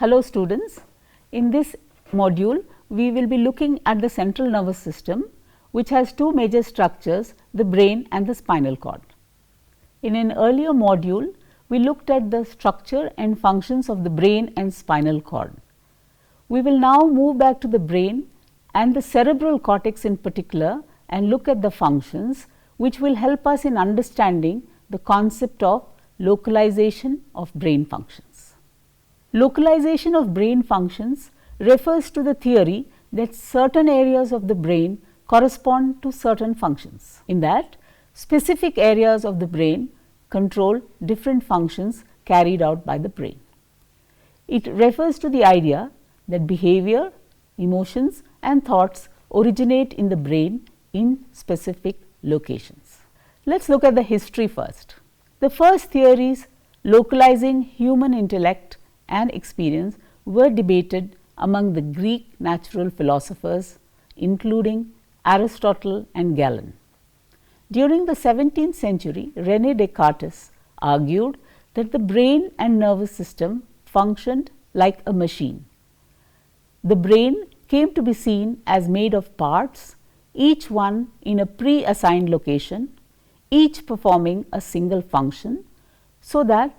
Hello students, in this module we will be looking at the central nervous system, which has two major structures, the brain and the spinal cord. In an earlier module we looked at the structure and functions of the brain and spinal cord. We will now move back to the brain and the cerebral cortex in particular and look at the functions, which will help us in understanding the concept of localization of brain functions. Localization of brain functions refers to the theory that certain areas of the brain correspond to certain functions. In that, specific areas of the brain control different functions carried out by the brain. It refers to the idea that behavior, emotions and thoughts originate in the brain in specific locations. Let us look at the history first. The first theories localizing human intellect and experience were debated among the Greek natural philosophers, including Aristotle and Galen. During the 17th century, René Descartes argued that the brain and nervous system functioned like a machine. The brain came to be seen as made of parts, each one in a pre-assigned location, each performing a single function, so that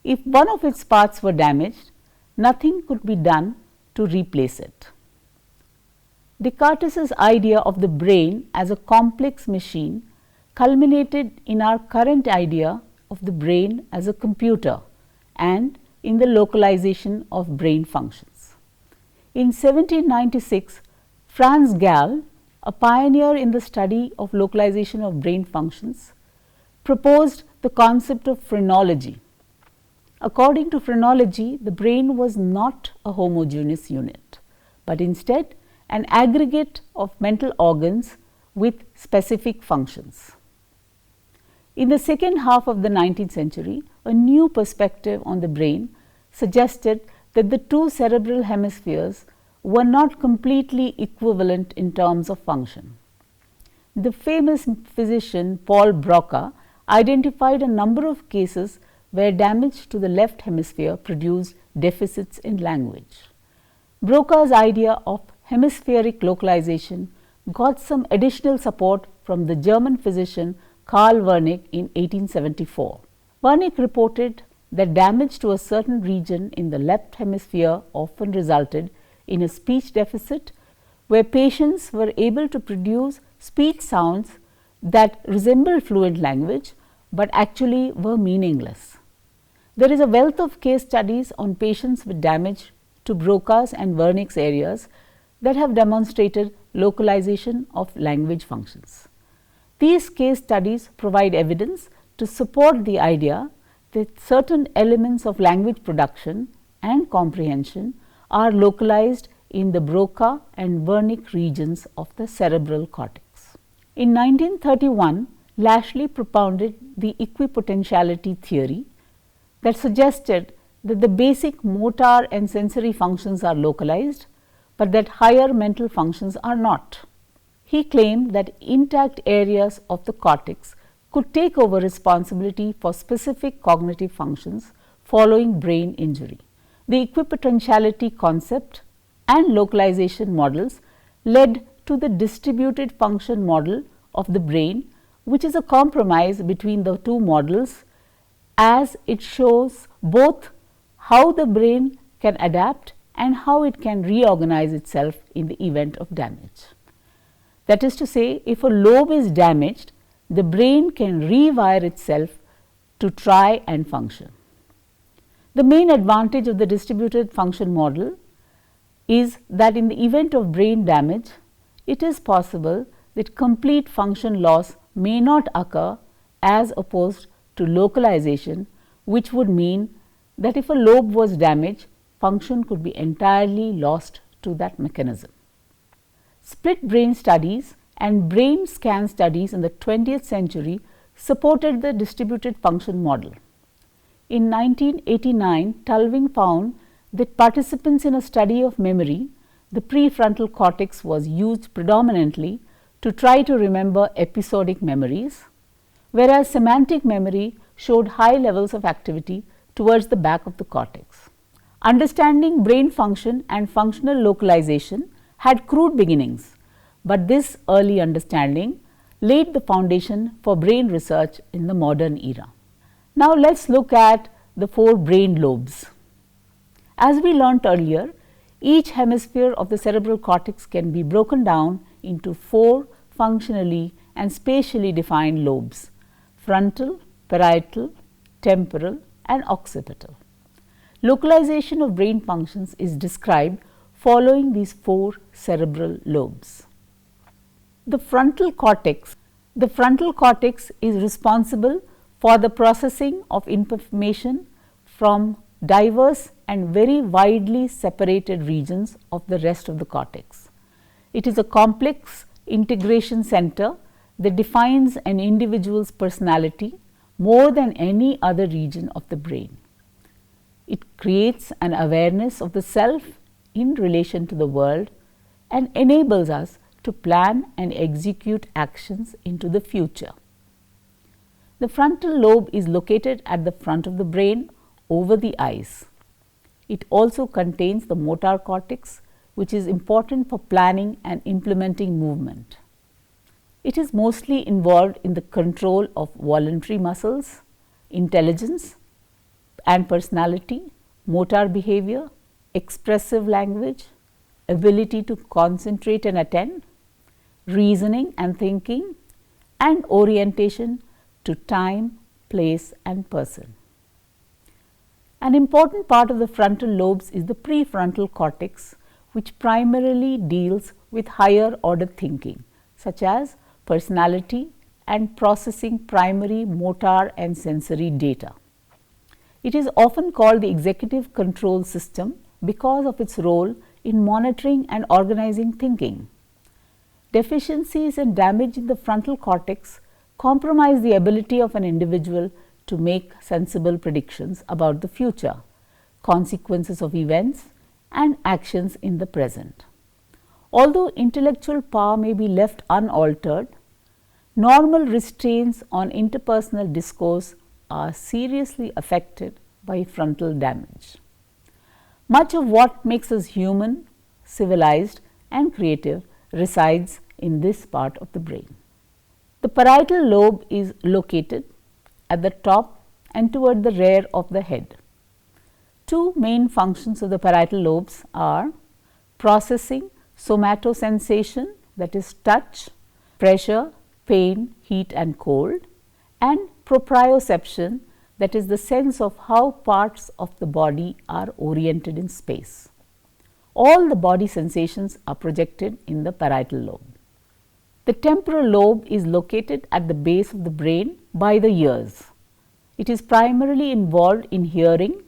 if one of its parts were damaged, nothing could be done to replace it. Descartes' idea of the brain as a complex machine culminated in our current idea of the brain as a computer and in the localization of brain functions. In 1796, Franz Gall, a pioneer in the study of localization of brain functions, proposed the concept of phrenology. According to phrenology, the brain was not a homogeneous unit, but instead an aggregate of mental organs with specific functions. In the second half of the 19th century, a new perspective on the brain suggested that the two cerebral hemispheres were not completely equivalent in terms of function. The famous physician Paul Broca identified a number of cases where damage to the left hemisphere produced deficits in language. Broca's idea of hemispheric localization got some additional support from the German physician Karl Wernicke in 1874. Wernicke reported that damage to a certain region in the left hemisphere often resulted in a speech deficit, where patients were able to produce speech sounds that resembled fluent language, but actually were meaningless. There is a wealth of case studies on patients with damage to Broca's and Wernicke's areas that have demonstrated localization of language functions. These case studies provide evidence to support the idea that certain elements of language production and comprehension are localized in the Broca and Wernicke regions of the cerebral cortex. In 1931, Lashley propounded the equipotentiality theory that suggested that the basic motor and sensory functions are localized, but that higher mental functions are not. He claimed that intact areas of the cortex could take over responsibility for specific cognitive functions following brain injury. The equipotentiality concept and localization models led to the distributed function model of the brain, which is a compromise between the two models, as it shows both how the brain can adapt and how it can reorganize itself in the event of damage. That is to say, if a lobe is damaged, the brain can rewire itself to try and function. The main advantage of the distributed function model is that in the event of brain damage, it is possible that complete function loss may not occur as opposed to localization, which would mean that if a lobe was damaged, function could be entirely lost to that mechanism. Split brain studies and brain scan studies in the 20th century supported the distributed function model. In 1989, Tulving found that participants in a study of memory, the prefrontal cortex was used predominantly to try to remember episodic memories, whereas semantic memory showed high levels of activity towards the back of the cortex. Understanding brain function and functional localization had crude beginnings, but this early understanding laid the foundation for brain research in the modern era. Now, let us look at the 4 brain lobes. As we learnt earlier, each hemisphere of the cerebral cortex can be broken down into 4 functionally and spatially defined lobes: frontal, parietal, temporal and occipital. Localization of brain functions is described following these 4 cerebral lobes. The frontal cortex is responsible for the processing of information from diverse and very widely separated regions of the rest of the cortex. It is a complex integration center that defines an individual's personality more than any other region of the brain. It creates an awareness of the self in relation to the world and enables us to plan and execute actions into the future. The frontal lobe is located at the front of the brain over the eyes. It also contains the motor cortex, which is important for planning and implementing movement. It is mostly involved in the control of voluntary muscles, intelligence and personality, motor behavior, expressive language, ability to concentrate and attend, reasoning and thinking, and orientation to time, place and person. An important part of the frontal lobes is the prefrontal cortex, which primarily deals with higher order thinking, such as personality and processing primary motor and sensory data. It is often called the executive control system because of its role in monitoring and organizing thinking. Deficiencies and damage in the frontal cortex compromise the ability of an individual to make sensible predictions about the future, consequences of events and actions in the present. Although intellectual power may be left unaltered, normal restraints on interpersonal discourse are seriously affected by frontal damage. Much of what makes us human, civilized and creative resides in this part of the brain. The parietal lobe is located at the top and toward the rear of the head. 2 main functions of the parietal lobes are processing somatosensation, that is touch, pressure, pain, heat and cold, and proprioception, that is the sense of how parts of the body are oriented in space. All the body sensations are projected in the parietal lobe. The temporal lobe is located at the base of the brain by the ears. It is primarily involved in hearing,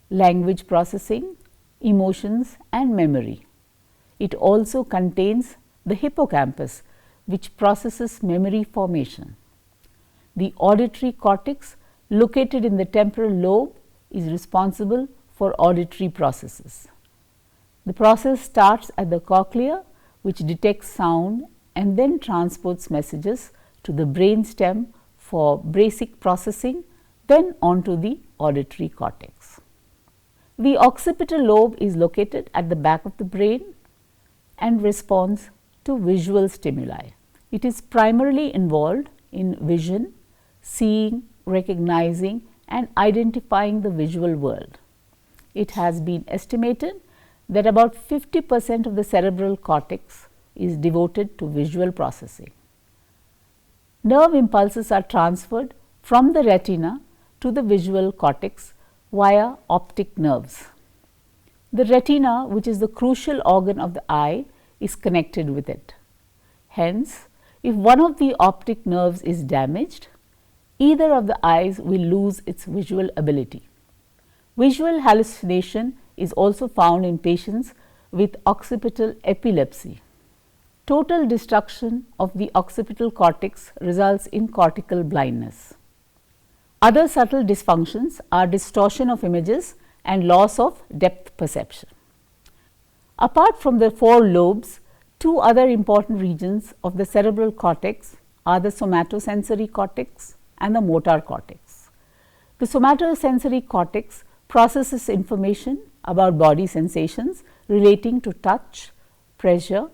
language processing, emotions and memory. It also contains the hippocampus, which processes memory formation. The auditory cortex located in the temporal lobe is responsible for auditory processes. The process starts at the cochlea, which detects sound and then transports messages to the brain stem for basic processing, then onto the auditory cortex. The occipital lobe is located at the back of the brain and responds to visual stimuli. It is primarily involved in vision, seeing, recognizing and identifying the visual world. It has been estimated that about 50% of the cerebral cortex is devoted to visual processing. Nerve impulses are transferred from the retina to the visual cortex via optic nerves. The retina, which is the crucial organ of the eye, is connected with it. Hence, if one of the optic nerves is damaged, either of the eyes will lose its visual ability. Visual hallucination is also found in patients with occipital epilepsy. Total destruction of the occipital cortex results in cortical blindness. Other subtle dysfunctions are distortion of images and loss of depth perception. Apart from the 4 lobes, 2 other important regions of the cerebral cortex are the somatosensory cortex and the motor cortex. The somatosensory cortex processes information about body sensations relating to touch, pressure,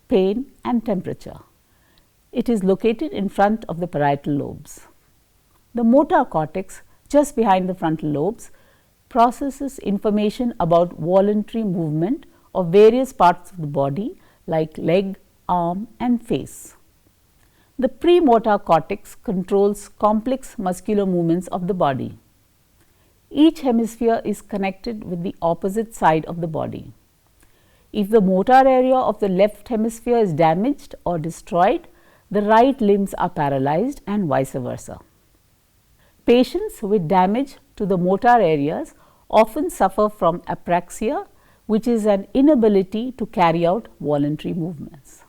pain and temperature. It is located in front of the parietal lobes. The motor cortex, just behind the frontal lobes, processes information about voluntary movement of various parts of the body like leg, arm and face. The premotor cortex controls complex muscular movements of the body. Each hemisphere is connected with the opposite side of the body. If the motor area of the left hemisphere is damaged or destroyed, the right limbs are paralyzed and vice versa. Patients with damage to the motor areas often suffer from apraxia, which is an inability to carry out voluntary movements.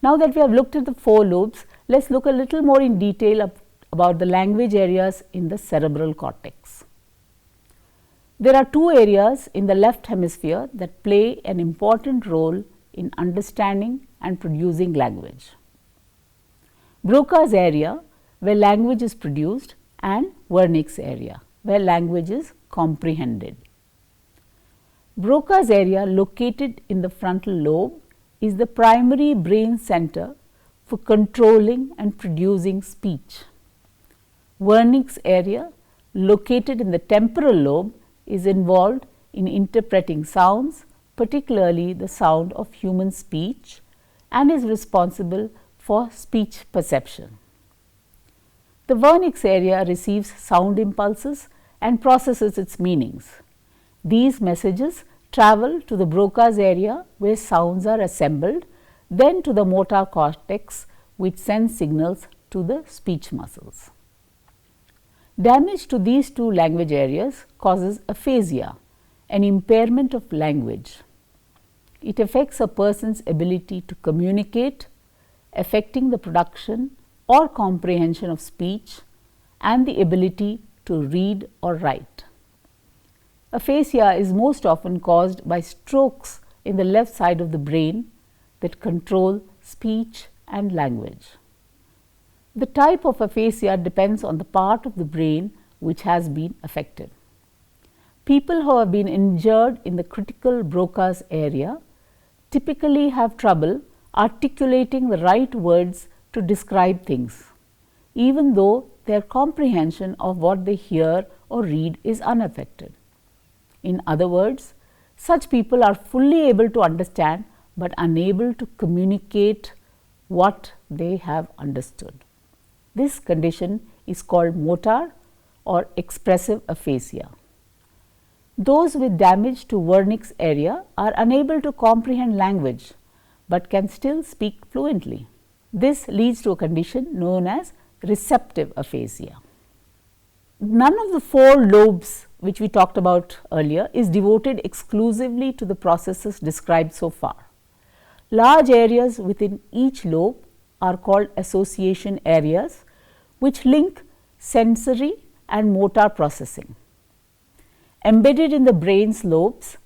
Now that we have looked at the four lobes, let us look a little more in detail about the language areas in the cerebral cortex. There are two areas in the left hemisphere that play an important role in understanding and producing language. Broca's area, where language is produced, and Wernicke's area, where language is comprehended. Broca's area, located in the frontal lobe, is the primary brain center for controlling and producing speech. Wernicke's area, located in the temporal lobe, is involved in interpreting sounds, particularly the sound of human speech, and is responsible for speech perception. The Wernicke's area receives sound impulses and processes its meanings. These messages travel to the Broca's area, where sounds are assembled, then to the motor cortex, which sends signals to the speech muscles. Damage to these two language areas causes aphasia, an impairment of language. It affects a person's ability to communicate, affecting the production or comprehension of speech and the ability to read or write. Aphasia is most often caused by strokes in the left side of the brain that control speech and language. The type of aphasia depends on the part of the brain which has been affected. People who have been injured in the critical Broca's area typically have trouble articulating the right words to describe things, even though their comprehension of what they hear or read is unaffected. In other words, such people are fully able to understand but unable to communicate what they have understood. This condition is called motor or expressive aphasia. Those with damage to Wernicke's area are unable to comprehend language, but can still speak fluently. This leads to a condition known as receptive aphasia. None of the four lobes which we talked about earlier is devoted exclusively to the processes described so far. Large areas within each lobe are called association areas, which link sensory and motor processing. Embedded in the brain's lobes,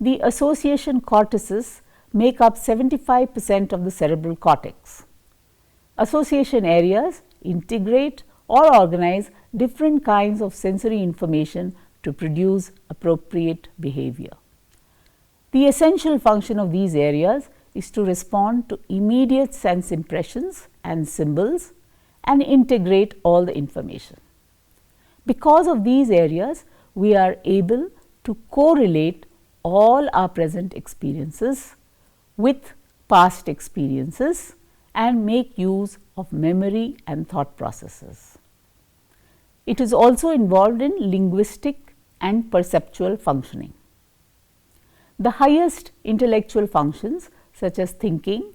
the association cortices make up 75% of the cerebral cortex. Association areas integrate or organize different kinds of sensory information to produce appropriate behavior. The essential function of these areas is to respond to immediate sense impressions and symbols and integrate all the information. Because of these areas, we are able to correlate all our present experiences with past experiences and make use of memory and thought processes. It is also involved in linguistic and perceptual functioning. The highest intellectual functions such as thinking,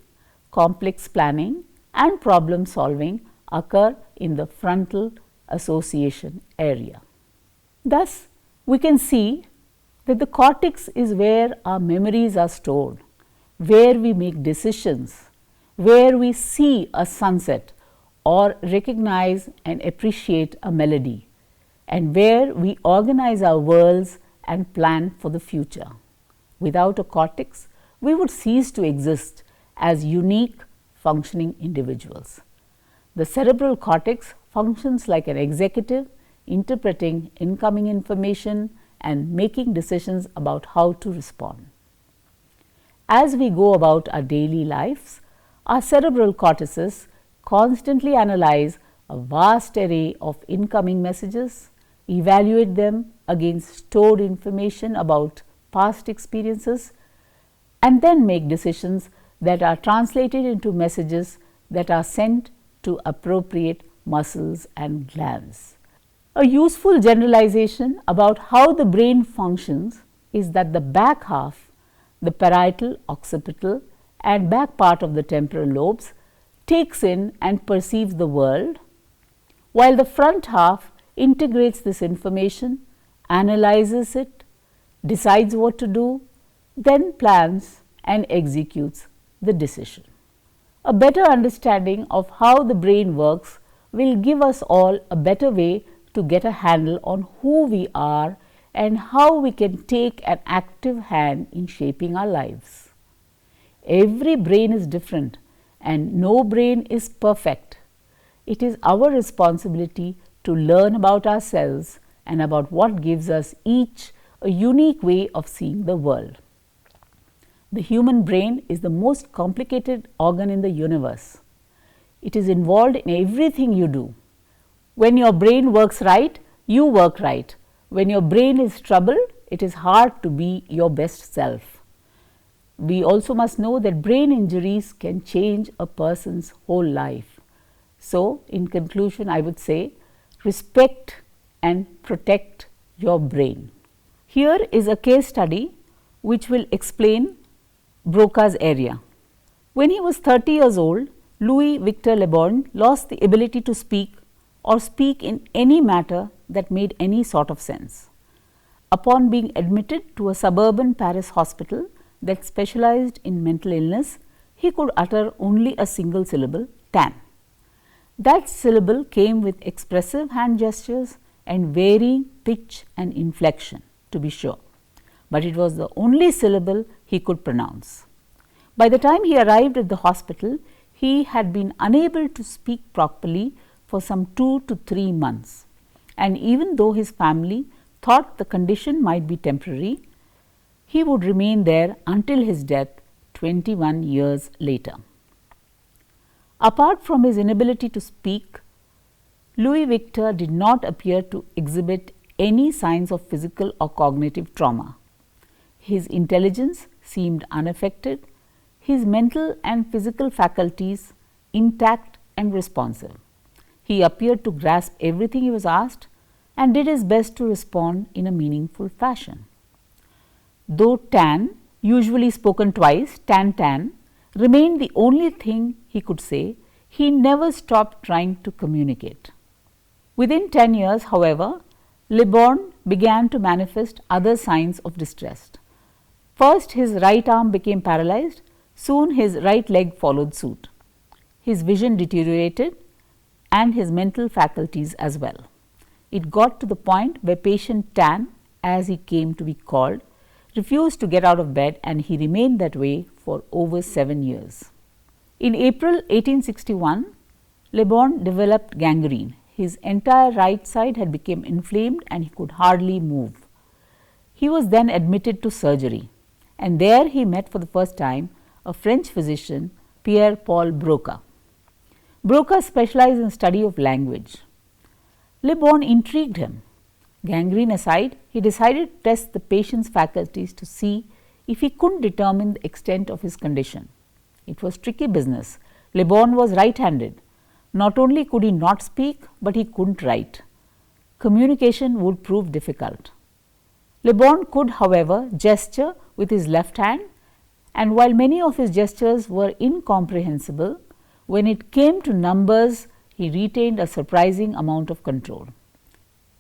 complex planning and problem solving occur in the frontal association area. Thus, we can see that the cortex is where our memories are stored, where we make decisions, where we see a sunset or recognize and appreciate a melody, and where we organize our worlds and plan for the future. Without a cortex, we would cease to exist as unique functioning individuals. The cerebral cortex functions like an executive, interpreting incoming information and making decisions about how to respond. As we go about our daily lives, our cerebral cortices constantly analyze a vast array of incoming messages, evaluate them against stored information about past experiences, and then make decisions that are translated into messages that are sent to appropriate muscles and glands. A useful generalization about how the brain functions is that the back half, the parietal, occipital and back part of the temporal lobes, takes in and perceives the world, while the front half integrates this information, analyzes it, decides what to do, then plans and executes the decision. A better understanding of how the brain works will give us all a better way to get a handle on who we are and how we can take an active hand in shaping our lives. Every brain is different and no brain is perfect. It is our responsibility to learn about ourselves and about what gives us each a unique way of seeing the world. The human brain is the most complicated organ in the universe. It is involved in everything you do. When your brain works right, you work right. When your brain is troubled, it is hard to be your best self. We also must know that brain injuries can change a person's whole life. So, in conclusion, I would say respect and protect your brain. Here is a case study which will explain Broca's area. When he was 30 years old, Louis Victor Le Borgne lost the ability to speak or speak in any matter that made any sort of sense. Upon being admitted to a suburban Paris hospital that specialized in mental illness, he could utter only a single syllable, tan. That syllable came with expressive hand gestures and varying pitch and inflection, to be sure, but it was the only syllable he could pronounce. By the time he arrived at the hospital, he had been unable to speak properly for some 2 to 3 months, and even though his family thought the condition might be temporary, he would remain there until his death 21 years later. Apart from his inability to speak, Louis Victor did not appear to exhibit any signs of physical or cognitive trauma. His intelligence seemed unaffected, his mental and physical faculties intact and responsive. He appeared to grasp everything he was asked and did his best to respond in a meaningful fashion. Though tan, usually spoken twice, tan tan, remained the only thing he could say, he never stopped trying to communicate. Within 10 years, however, Le Borgne began to manifest other signs of distress. First, his right arm became paralyzed, soon his right leg followed suit. His vision deteriorated and his mental faculties as well. It got to the point where patient Tan, as he came to be called, refused to get out of bed, and he remained that way for over 7 years. In April 1861, Le Borgne developed gangrene. His entire right side had become inflamed and he could hardly move. He was then admitted to surgery, and there he met for the first time a French physician, Pierre Paul Broca. Broca specialized in study of language. Le Borgne intrigued him. Gangrene aside, he decided to test the patient's faculties to see if he couldn't determine the extent of his condition. It was tricky business. Le Borgne was right-handed. Not only could he not speak, but he couldn't write. Communication would prove difficult. Le Borgne could, however, gesture with his left hand, and while many of his gestures were incomprehensible, when it came to numbers, he retained a surprising amount of control.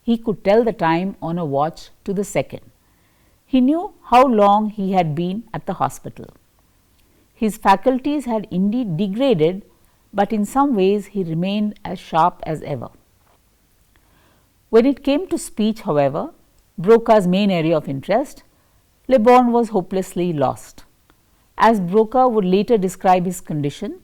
He could tell the time on a watch to the second. He knew how long he had been at the hospital. His faculties had indeed degraded, but in some ways he remained as sharp as ever. When it came to speech, however, Broca's main area of interest, Le Borgne was hopelessly lost. As Broca would later describe his condition,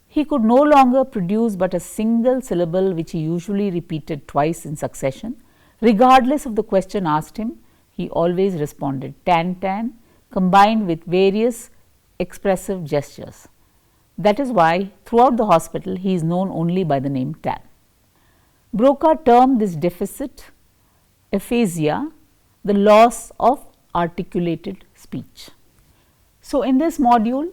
he could no longer produce but a single syllable which he usually repeated twice in succession, regardless of the question asked him, he always responded tan tan, combined with various expressive gestures. That is why throughout the hospital he is known only by the name Tan. Broca termed this deficit aphasia, the loss of articulated speech. So, in this module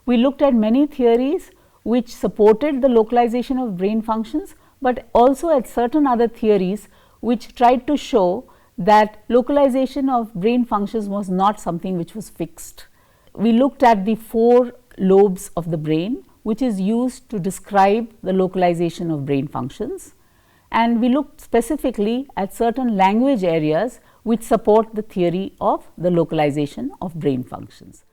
we looked at many theories which supported the localization of brain functions, but also at certain other theories which tried to show that localization of brain functions was not something which was fixed. We looked at the 4 lobes of the brain which is used to describe the localization of brain functions, and we looked specifically at certain language areas which support the theory of the localization of brain functions.